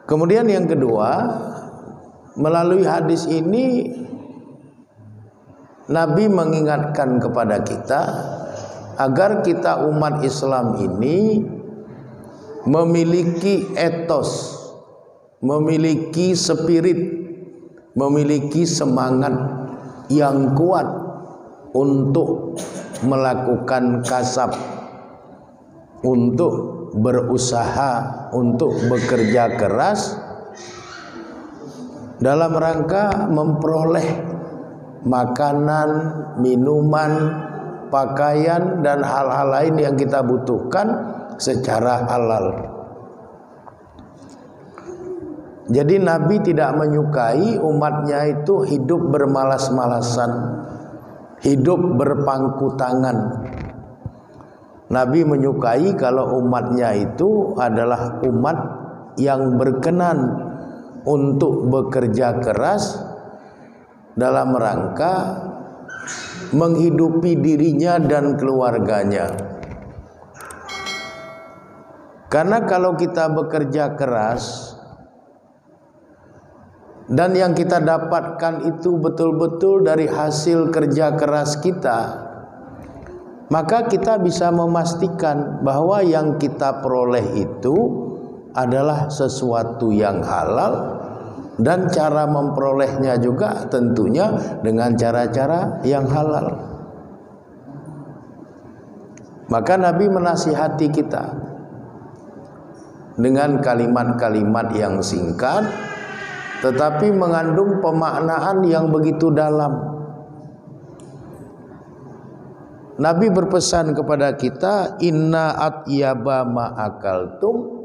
Kemudian yang kedua, melalui hadis ini Nabi mengingatkan kepada kita agar kita umat Islam ini memiliki etos, memiliki spirit, memiliki semangat yang kuat untuk melakukan kasab, untuk berusaha, untuk bekerja keras dalam rangka memperoleh makanan, minuman, pakaian dan hal-hal lain yang kita butuhkan secara halal. Jadi Nabi tidak menyukai umatnya itu hidup bermalas-malasan, hidup berpangku tangan. Nabi menyukai kalau umatnya itu adalah umat yang berkenan untuk bekerja keras dalam rangka menghidupi dirinya dan keluarganya. Karena kalau kita bekerja keras dan yang kita dapatkan itu betul-betul dari hasil kerja keras kita, maka kita bisa memastikan bahwa yang kita peroleh itu adalah sesuatu yang halal, dan cara memperolehnya juga tentunya dengan cara-cara yang halal. Maka Nabi menasihati kita dengan kalimat-kalimat yang singkat tetapi mengandung pemaknaan yang begitu dalam. Nabi berpesan kepada kita, inna atyaba ma akaltum,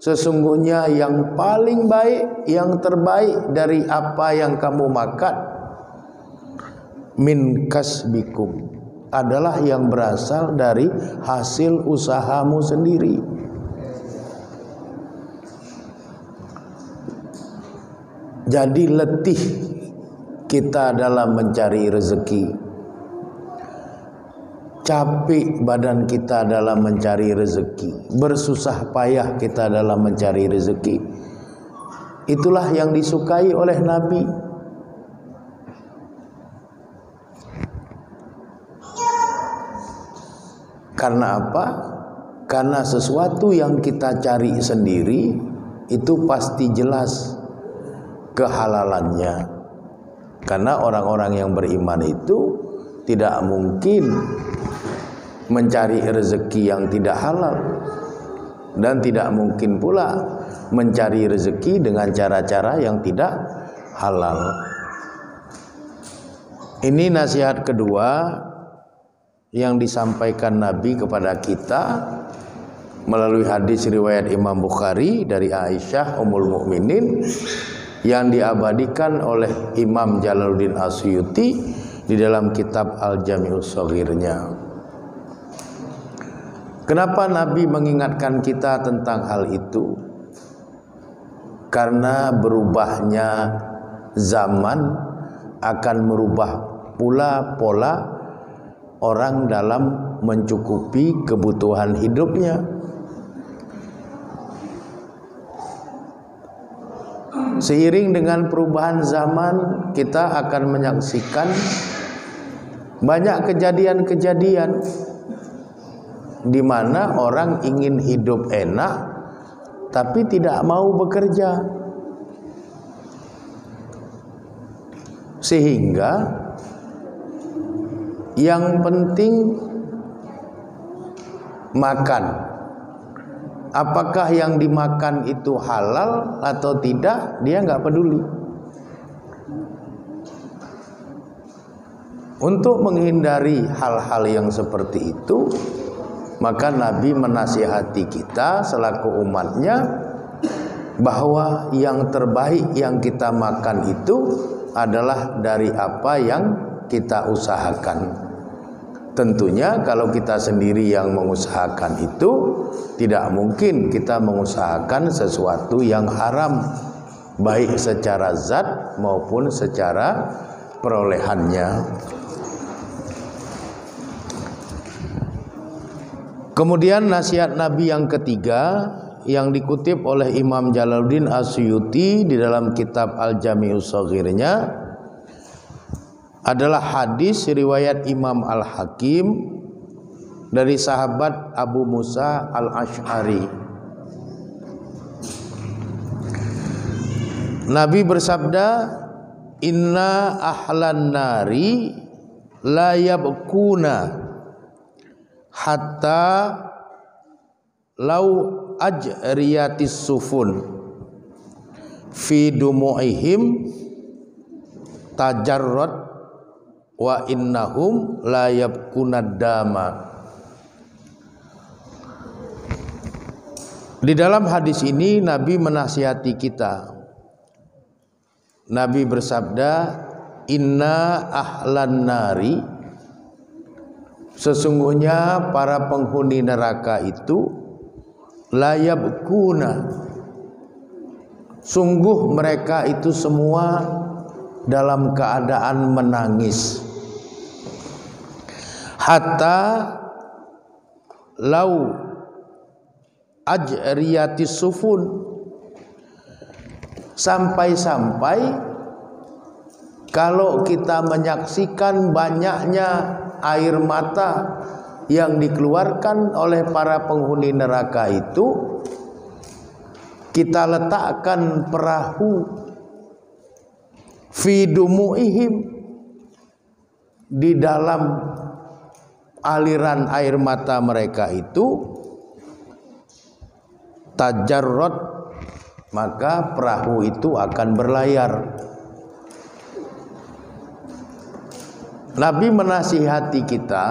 sesungguhnya yang paling baik, yang terbaik dari apa yang kamu makan, min kasbikum, adalah yang berasal dari hasil usahamu sendiri. Jadi letih kita dalam mencari rezeki, capek badan kita dalam mencari rezeki, bersusah payah kita dalam mencari rezeki. Itulah yang disukai oleh Nabi. Karena apa? Karena sesuatu yang kita cari sendiri itu pasti jelas kehalalannya. Karena orang-orang yang beriman itu tidak mungkin mencari rezeki yang tidak halal, dan tidak mungkin pula mencari rezeki dengan cara-cara yang tidak halal. Ini nasihat kedua yang disampaikan Nabi kepada kita melalui hadis riwayat Imam Bukhari dari Aisyah Ummul Mukminin yang diabadikan oleh Imam Jalaluddin Asyuti di dalam kitab Al-Jami'us Shaghirnya. Kenapa Nabi mengingatkan kita tentang hal itu? Karena berubahnya zaman akan merubah pula pola orang dalam mencukupi kebutuhan hidupnya. Seiring dengan perubahan zaman, kita akan menyaksikan banyak kejadian-kejadian di mana orang ingin hidup enak tapi tidak mau bekerja, sehingga yang penting makan. Apakah yang dimakan itu halal atau tidak, dia nggak peduli. Untuk menghindari hal-hal yang seperti itu, maka Nabi menasihati kita selaku umatnya bahwa yang terbaik yang kita makan itu adalah dari apa yang kita usahakan. Tentunya kalau kita sendiri yang mengusahakan itu, tidak mungkin kita mengusahakan sesuatu yang haram, baik secara zat maupun secara perolehannya. Kemudian nasihat Nabi yang ketiga yang dikutip oleh Imam Jalaluddin As-Suyuti di dalam kitab Al-Jami'us Shaghirnya adalah hadis riwayat Imam Al-Hakim dari sahabat Abu Musa Al-Asy'ari. Nabi bersabda, "Inna ahlan nari la yabkuna hatta lau ajriyatis sufun fi dumu'ihim tajarrad wa innahum la yabkunad dama." Di dalam hadis ini Nabi menasihati kita. Nabi bersabda, "Inna ahlan nari," sesungguhnya para penghuni neraka itu, la yabkuna, sungguh mereka itu semua dalam keadaan menangis, hatta lau ajriyatis sufun, sampai-sampai kalau kita menyaksikan banyaknya air mata yang dikeluarkan oleh para penghuni neraka itu, kita letakkan perahu fi dumu'ihim, di dalam aliran air mata mereka itu, tajarrad, maka perahu itu akan berlayar. Nabi menasihati kita,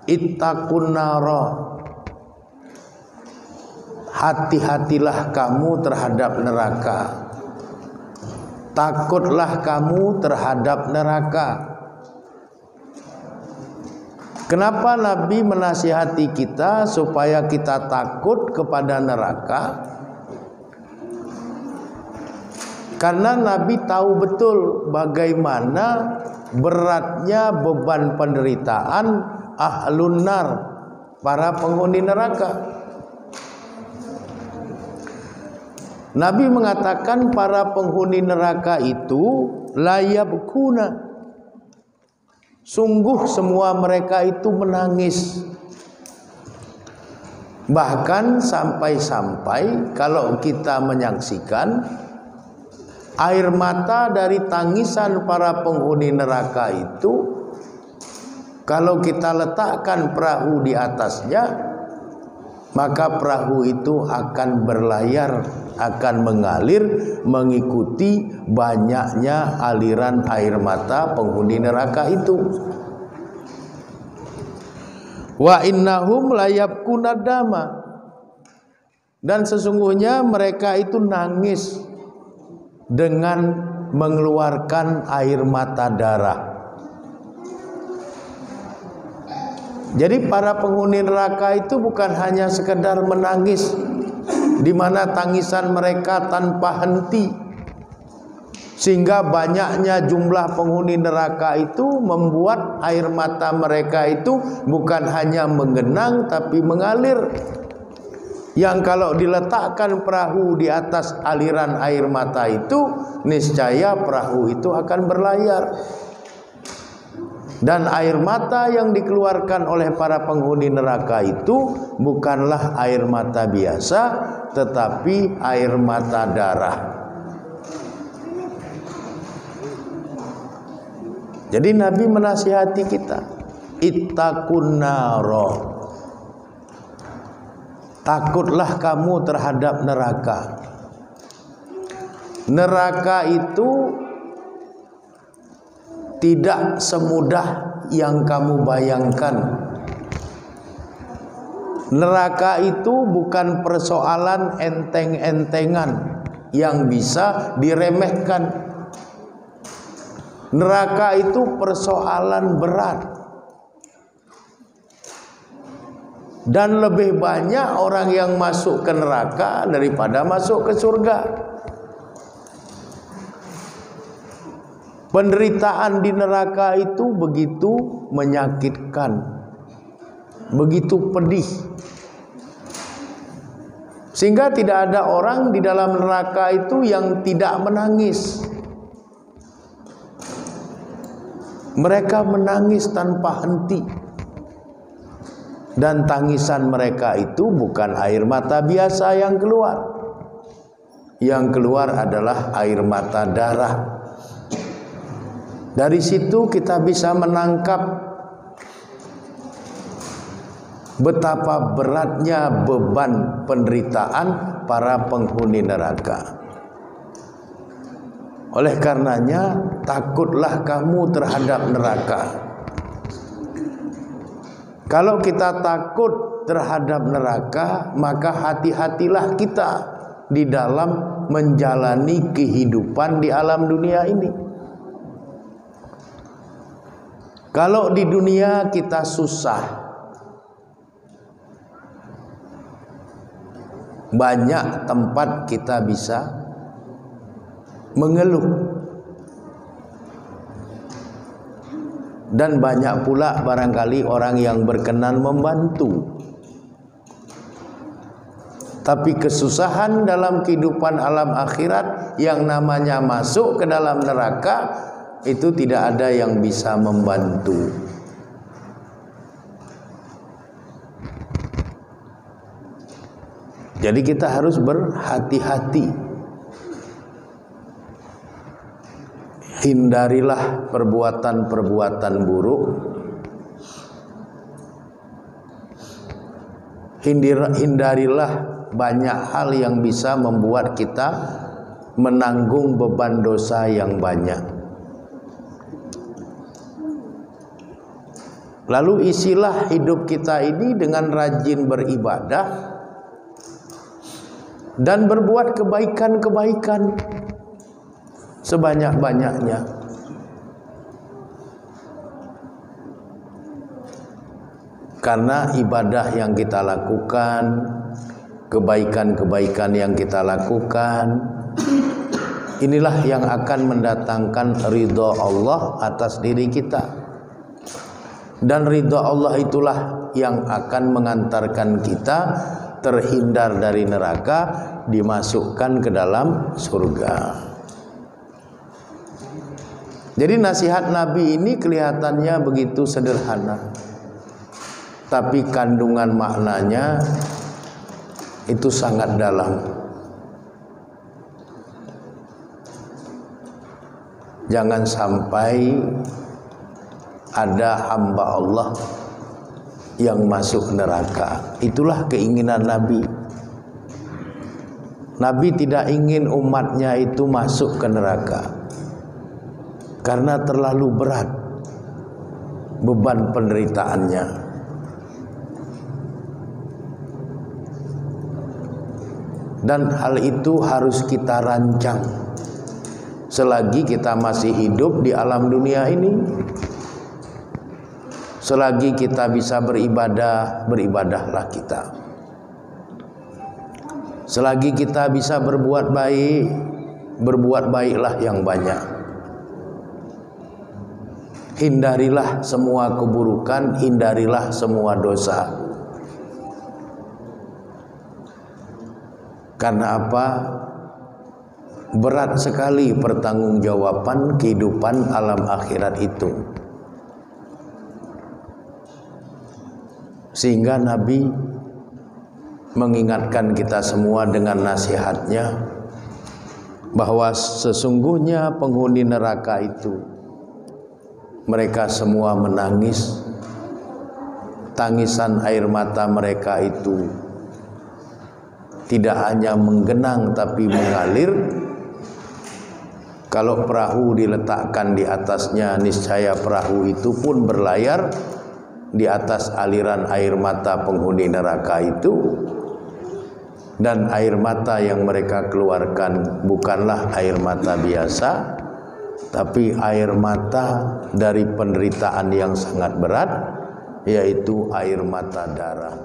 ittaqun nara, hati-hatilah kamu terhadap neraka, takutlah kamu terhadap neraka. Kenapa Nabi menasihati kita supaya kita takut kepada neraka? Karena Nabi tahu betul bagaimana beratnya beban penderitaan ahlun nar, para penghuni neraka. Nabi mengatakan para penghuni neraka itu la yabkuna, sungguh semua mereka itu menangis. Bahkan sampai-sampai kalau kita menyaksikan air mata dari tangisan para penghuni neraka itu, kalau kita letakkan perahu di atasnya, maka perahu itu akan berlayar, akan mengalir mengikuti banyaknya aliran air mata penghuni neraka itu. Wa innahum la yabkunad dama, dan sesungguhnya mereka itu nangis dengan mengeluarkan air mata darah. Jadi para penghuni neraka itu bukan hanya sekedar menangis, di mana tangisan mereka tanpa henti, sehingga banyaknya jumlah penghuni neraka itu membuat air mata mereka itu bukan hanya menggenang tapi mengalir, yang kalau diletakkan perahu di atas aliran air mata itu, niscaya perahu itu akan berlayar. Dan air mata yang dikeluarkan oleh para penghuni neraka itu bukanlah air mata biasa, tetapi air mata darah. Jadi Nabi menasihati kita, ittaqun nara, takutlah kamu terhadap neraka. Neraka itu tidak semudah yang kamu bayangkan. Neraka itu bukan persoalan enteng-entengan yang bisa diremehkan. Neraka itu persoalan berat. Dan lebih banyak orang yang masuk ke neraka daripada masuk ke surga. Penderitaan di neraka itu begitu menyakitkan, begitu pedih, Sehingga tidak ada orang di dalam neraka itu yang tidak menangis. Mereka menangis tanpa henti. Dan tangisan mereka itu bukan air mata biasa yang keluar. Yang keluar adalah air mata darah. Dari situ kita bisa menangkap betapa beratnya beban penderitaan para penghuni neraka. Oleh karenanya, takutlah kamu terhadap neraka. Kalau kita takut terhadap neraka, maka hati-hatilah kita di dalam menjalani kehidupan di alam dunia ini. Kalau di dunia kita susah, banyak tempat kita bisa mengeluh. Dan banyak pula barangkali orang yang berkenan membantu. Tapi kesusahan dalam kehidupan alam akhirat yang namanya masuk ke dalam neraka, itu tidak ada yang bisa membantu. Jadi kita harus berhati-hati. Hindarilah perbuatan-perbuatan buruk. Hindarilah banyak hal yang bisa membuat kita menanggung beban dosa yang banyak. Lalu isilah hidup kita ini dengan rajin beribadah dan berbuat kebaikan-kebaikan sebanyak-banyaknya. Karena ibadah yang kita lakukan, kebaikan-kebaikan yang kita lakukan, inilah yang akan mendatangkan ridha Allah atas diri kita. Dan ridha Allah itulah yang akan mengantarkan kita terhindar dari neraka, dimasukkan ke dalam surga. Jadi nasihat Nabi ini kelihatannya begitu sederhana, tapi kandungan maknanya itu sangat dalam. Jangan sampai ada hamba Allah yang masuk neraka. Itulah keinginan Nabi. Nabi tidak ingin umatnya itu masuk ke neraka, karena terlalu berat beban penderitaannya. Dan hal itu harus kita rancang selagi kita masih hidup di alam dunia ini. Selagi kita bisa beribadah, beribadahlah kita. Selagi kita bisa berbuat baik, berbuat baiklah yang banyak. Hindarilah semua keburukan, hindarilah semua dosa. Karena apa? Berat sekali pertanggungjawaban kehidupan alam akhirat itu. Sehingga Nabi mengingatkan kita semua dengan nasihatnya bahwa sesungguhnya penghuni neraka itu, mereka semua menangis. Tangisan air mata mereka itu tidak hanya menggenang tapi mengalir. Kalau perahu diletakkan di atasnya, niscaya perahu itu pun berlayar di atas aliran air mata penghuni neraka itu. Dan air mata yang mereka keluarkan bukanlah air mata biasa, tapi air mata dari penderitaan yang sangat berat, yaitu air mata darah.